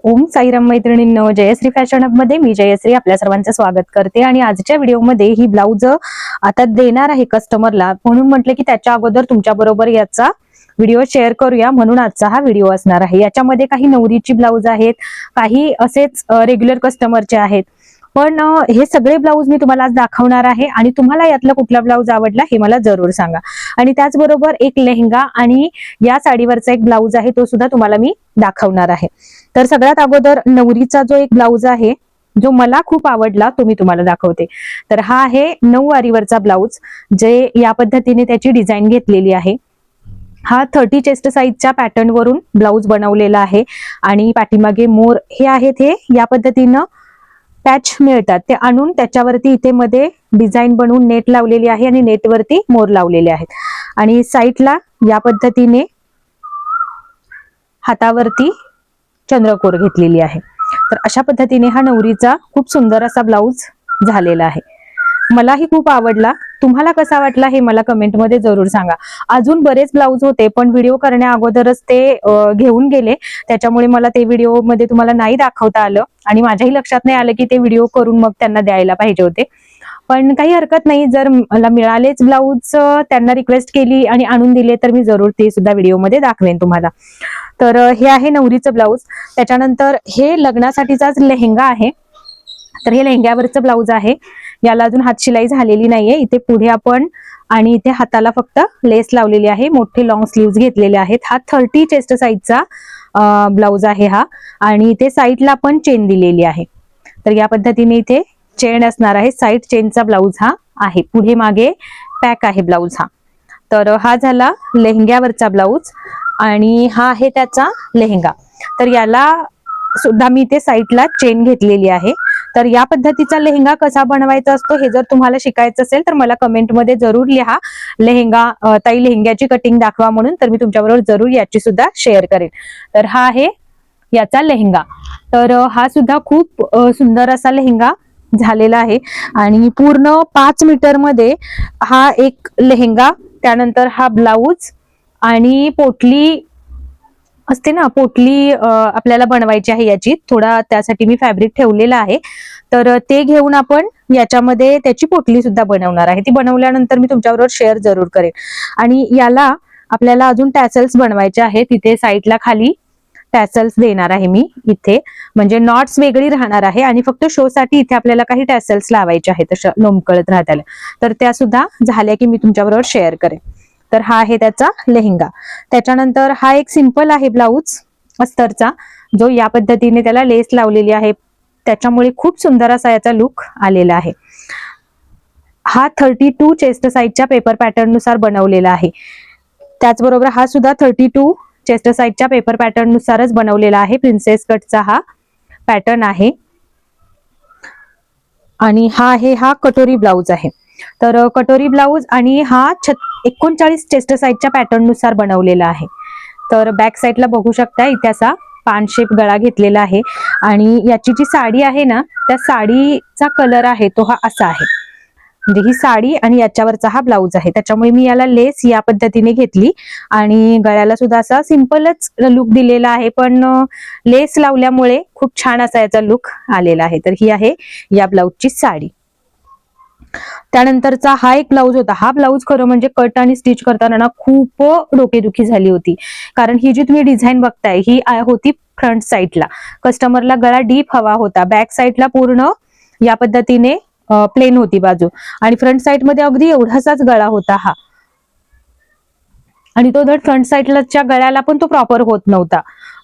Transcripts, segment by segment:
ओम साईराम मैत्रिणींनो, Jayashree fashion hub मध्ये मी जयश्री आपल्या सर्वांचं स्वागत करते. आणि आजच्या व्हिडिओमध्ये ही ब्लाउज आता देणार आहे कस्टमरला, म्हणून म्हटले की त्याच्या अगोदर तुमच्या बरोबर याचा व्हिडिओ शेअर करूया, म्हणून आजचा हा व्हिडिओ असणार आहे. याच्यामध्ये काही नवरीची ब्लाउज आहेत, काही असेच रेग्युलर कस्टमरचे आहेत. पण हे सगळे ब्लाऊज मी तुम्हाला आज दाखवणार आहे आणि तुम्हाला यातला कुठला ब्लाऊज आवडला हे मला जरूर सांगा. आणि त्याचबरोबर एक लेहंगा आणि या साडीवरचा एक ब्लाऊज आहे, तो सुद्धा तुम्हाला मी दाखवणार आहे. तर सगळ्यात अगोदर नवरीचा जो एक ब्लाऊज आहे, जो मला खूप आवडला, तो मी तुम्हाला दाखवते. तर हा आहे नऊवारीवरचा ब्लाऊज, जे या पद्धतीने त्याची डिझाईन घेतलेली आहे. हा 30 चेस्ट साईजच्या पॅटर्न वरून ब्लाऊज बनवलेला आहे आणि पाठीमागे मोर हे आहेत, हे या पद्धतीनं पॅच मिळतात ते आणून त्याच्यावरती इथे मध्ये डिझाईन बनवून नेट लावलेली आहे आणि नेटवरती मोर लावलेले आहेत. आणि साईडला या पद्धतीने हातावरती चंद्रकोर घेतलेली आहे. तर अशा पद्धतीने हा नवरीचा खूप सुंदर असा ब्लाऊज झालेला आहे. मलाही खूप आवडला. तुम्हाला कसा वाटला हे मला कमेंटमध्ये जरूर सांगा. अजून बरेच ब्लाऊज होते, पण व्हिडिओ करण्या अगोदरच ते घेऊन गेले, त्याच्यामुळे मला ते व्हिडिओ मध्ये तुम्हाला नाही दाखवता आलं आणि माझ्याही लक्षात नाही आलं की ते व्हिडिओ करून मग त्यांना द्यायला पाहिजे होते. पण काही हरकत नाही, जर मला मिळालेच ब्लाऊज, त्यांना रिक्वेस्ट केली आणि आणून दिले, तर मी जरूर ते सुद्धा व्हिडिओमध्ये दाखवेन तुम्हाला. तर हे आहे नवरीचं ब्लाऊज. त्याच्यानंतर हे लग्नासाठीचाच लेहंगा आहे. तर हे लेहंग्यावरचं ब्लाऊज आहे. याला अजून हात शिलाई झालेली नाहीये. इथे पुढे आपण आणि इथे हाताला फक्त लेस लावलेली आहे. मोठे लॉंग स्लीव्ज घेतलेले आहेत. हा 30 चेस्ट साईजचा ब्लाऊज आहे हा. आणि इथे साईडला पण चेन दिलेली आहे. तर या पद्धतीने इथे चेन असणार आहे. साईड चेनचा ब्लाऊज हा आहे. पुढे मागे पॅक आहे ब्लाऊज हा. तर हा झाला लेहंग्यावरचा ब्लाऊज आणि हा आहे त्याचा लेहंगा. तर याला सुद्धा मी इथे साईडला चेन घेतलेली आहे. तर या पद्धतीचा लेहंगा कसा बनवायचा असतो हे जर तुम्हाला शिकायचं असेल तर मला कमेंटमध्ये जरूर लिहा. लेहंगा ताई लेहंग्याची कटिंग दाखवा म्हणून, तर मी तुमच्याबरोबर जरूर याची सुद्धा शेअर करेन. तर हा आहे याचा लेहंगा. तर हा सुद्धा खूप सुंदर असा लेहंगा झालेला आहे आणि पूर्ण 5 मीटर मध्ये हा एक लेहंगा, त्यानंतर हा ब्लाऊज आणि पोटली असते ना, पोटली आपल्याला बनवायची आहे याची. थोडा त्यासाठी मी फॅब्रिक ठेवलेला आहे, तर ते घेऊन आपण याच्यामध्ये त्याची पोटली सुद्धा बनवणार आहे. ती बनवल्यानंतर मी तुमच्याबरोबर शेअर जरूर करेन. आणि याला आपल्याला अजून टॅसल्स बनवायचे आहेत. तिथे साईडला खाली टॅसल्स देणार आहे मी इथे, म्हणजे नॉट्स वेगळी राहणार आहे आणि फक्त शो साठी इथे आपल्याला काही टॅसल्स लावायचे आहेत, तशा लोंबकळत राहत्याला. तर त्या सुद्धा झाल्या की मी तुमच्याबरोबर शेअर करेन. तर हा आहे त्याचा लेहंगा. त्याच्यानंतर हा एक सिंपल आहे ब्लाऊज अस्तरचा, जो या पद्धतीने त्याला लेस लावलेली आहे, त्याच्यामुळे खूप सुंदर असा याचा लुक आलेला आहे. हा 32 चेस्ट साईजच्या पेपर पॅटर्न नुसार बनवलेला आहे. त्याचबरोबर हा सुद्धा 32 चेस्ट साईजच्या पेपर पॅटर्न नुसारच बनवलेला आहे. प्रिन्सेस कटचा हा पॅटर्न आहे. आणि हा कटोरी ब्लाऊज आहे. तर कटोरी ब्लाऊज आणि हा 39 चेस्ट साईजच्या पॅटर्न नुसार बनवलेला आहे. तर बॅक साईडला बघू शकता, इथे असा पान शेप गळा घेतलेला आहे आणि याची जी साडी आहे ना, त्या साडीचा कलर आहे तो हा असा आहे. म्हणजे ही साडी आणि याच्यावरचा हा ब्लाऊज आहे, त्याच्यामुळे मी याला लेस या पद्धतीने घेतली आणि गळ्याला सुद्धा असा सिंपलच लुक दिलेला आहे, पण लेस लावल्यामुळे खूप छान असा याचा लुक आलेला आहे. तर ही आहे या ब्लाऊजची साडी. त्यानंतरचा हा एक ब्लाऊज होता. हा ब्लाऊज खरं म्हणजे कट आणि स्टिच करताना ना खूप डोकेदुखी झाली होती, कारण ही जी तुम्ही डिझाईन बघताय ही होती फ्रंट साईडला. कस्टमरला गळा डीप हवा होता. बॅक साईडला पूर्ण या पद्धतीने प्लेन होती बाजू आणि फ्रंट साईड मध्ये अगदी एवढासाच गळा होता हा. आणि तो धड फ्रंट साईडच्या गळ्याला पण तो प्रॉपर होत नव्हता,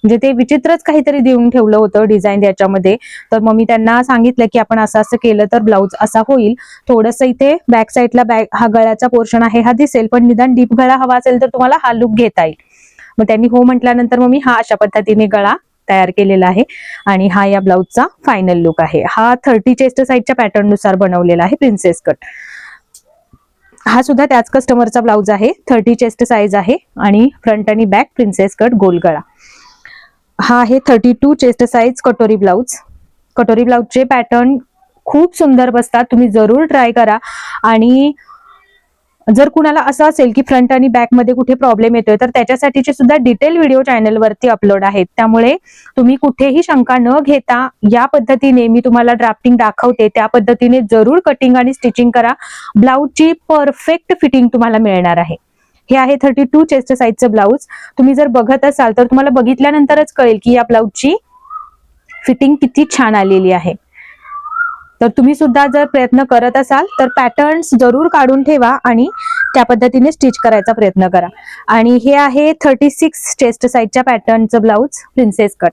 म्हणजे ते विचित्रच काहीतरी देऊन ठेवलं होतं डिझाईन याच्यामध्ये. तर मग मी त्यांना सांगितलं की आपण असं असं केलं तर ब्लाऊज असा होईल. थोडस इथे बॅक साईडला हा गळ्याचा पोर्शन आहे हा दिसेल, पण निदान डीप गळा हवा असेल तर तुम्हाला हा लुक घेता येईल. मग त्यांनी हो म्हटल्यानंतर मग मी हा अशा पद्धतीने गळा तयार केलेला आहे आणि हा या ब्लाऊजचा फायनल लुक आहे. हा 30 चेस्ट साईजच्या पॅटर्न नुसार बनवलेला आहे, प्रिन्सेस कट. हा सुद्धा त्याच कस्टमरचा ब्लाऊज आहे. 30 चेस्ट साईज आहे आणि फ्रंट आणि बॅक प्रिन्सेस कट गोल गळा. हा आहे 32 चेस्ट साईज कटोरी ब्लाऊज. कटोरी ब्लाऊजचे पॅटर्न खूप सुंदर बसतात, तुम्ही जरूर ट्राय करा. आणि जर कुणाला असं असेल की फ्रंट आणि बॅक मध्ये कुठे प्रॉब्लेम येतोय तर त्याच्यासाठीचे सुद्धा डिटेल व्हिडिओ चॅनलवरती अपलोड आहेत. त्यामुळे तुम्ही कुठेही शंका न घेता या पद्धतीने मी तुम्हाला ड्राफ्टिंग दाखवते त्या पद्धतीने जरूर कटिंग आणि स्टिचिंग करा. ब्लाऊजची परफेक्ट फिटिंग तुम्हाला मिळणार आहे. हे आहे 32 चेस्ट साईजचं ब्लाऊज. तुम्ही जर बघत असाल तर तुम्हाला बघितल्यानंतरच कळेल की या ब्लाऊजची फिटिंग किती छान आलेली आहे. तर तुम्ही सुद्धा जर प्रयत्न करत असाल तर पॅटर्न्स जरूर काढून ठेवा आणि त्या पद्धतीने स्टिच करायचा प्रयत्न करा. आणि हे आहे 36 चेस्ट साईजच्या पॅटर्नचं ब्लाऊज प्रिन्सेस कट.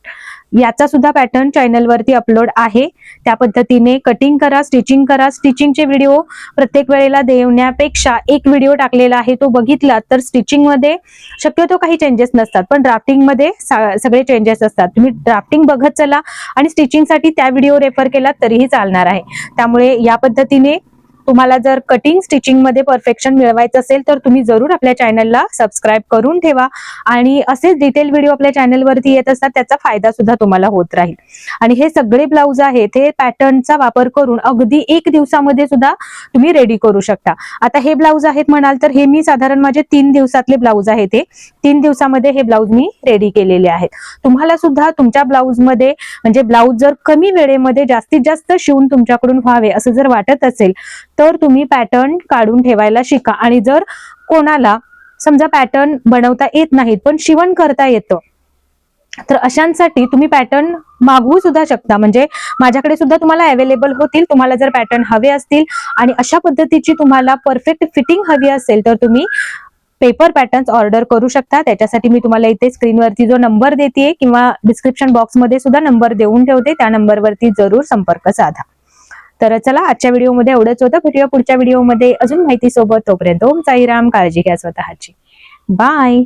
याचा सुद्धा पॅटर्न चॅनलवरती अपलोड आहे. त्या पद्धतीने कटिंग करा, स्टिचिंग करा. स्टिचिंगचे व्हिडिओ प्रत्येक वेळेला देण्यापेक्षा एक व्हिडिओ टाकलेला आहे तो बघितला तर स्टिचिंग मध्ये शक्यतो काही चेंजेस नसतात, पण ड्राफ्टिंग मध्ये सगळे चेंजेस असतात. तुम्ही ड्राफ्टिंग बघत चला आणि स्टिचिंगसाठी त्या व्हिडिओ रेफर केला तरीही चालणार आहे. त्यामुळे या पद्धतीने तुम्हाला जर कटिंग स्टिचिंग मध्ये परफेक्शन मिळवायचं असेल तर तुम्ही जरूर आपल्या चॅनलला सबस्क्राईब करून ठेवा आणि असेच डिटेल व्हिडिओ आपल्या चॅनलवरती येत असतात, त्याचा फायदा सुद्धा तुम्हाला होत राहील. आणि हे सगळे ब्लाऊज आहेत हे पॅटर्नचा वापर करून अगदी 1 दिवसामध्ये सुद्धा तुम्ही रेडी करू शकता. आता हे ब्लाऊज आहेत म्हणाल तर हे मी साधारण माझे 3 दिवसातले ब्लाऊज आहेत. हे 3 दिवसामध्ये हे ब्लाऊज मी रेडी केलेले आहेत. तुम्हाला सुद्धा तुमच्या ब्लाऊज मध्ये म्हणजे ब्लाऊज जर कमी वेळेमध्ये जास्तीत जास्त शिवून तुमच्याकडून व्हावे असं जर वाटत असेल तर तुम्ही पॅटर्न काढून ठेवायला शिका. आणि जर कोणाला समजा पॅटर्न बनवता येत नाहीत पण शिवण करता येतं तर अशांसाठी तुम्ही पॅटर्न मागवू सुद्धा शकता. म्हणजे माझ्याकडे सुद्धा तुम्हाला अवेलेबल होतील. तुम्हाला जर पॅटर्न हवे असतील आणि अशा पद्धतीची तुम्हाला परफेक्ट फिटिंग हवी असेल तर तुम्ही पेपर पॅटर्न्स ऑर्डर करू शकता. त्याच्यासाठी मी तुम्हाला इथे स्क्रीनवरती जो नंबर देते किंवा डिस्क्रिप्शन बॉक्समध्ये सुद्धा नंबर देऊन ठेवते, त्या नंबरवरती जरूर संपर्क साधा. तर चला आजच्या व्हिडिओमध्ये एवढंच होतं. भेटूया पुढच्या व्हिडिओमध्ये अजून माहिती सोबत. तोपर्यंत ओम साईराम. काळजी घ्या स्वतःची. बाय.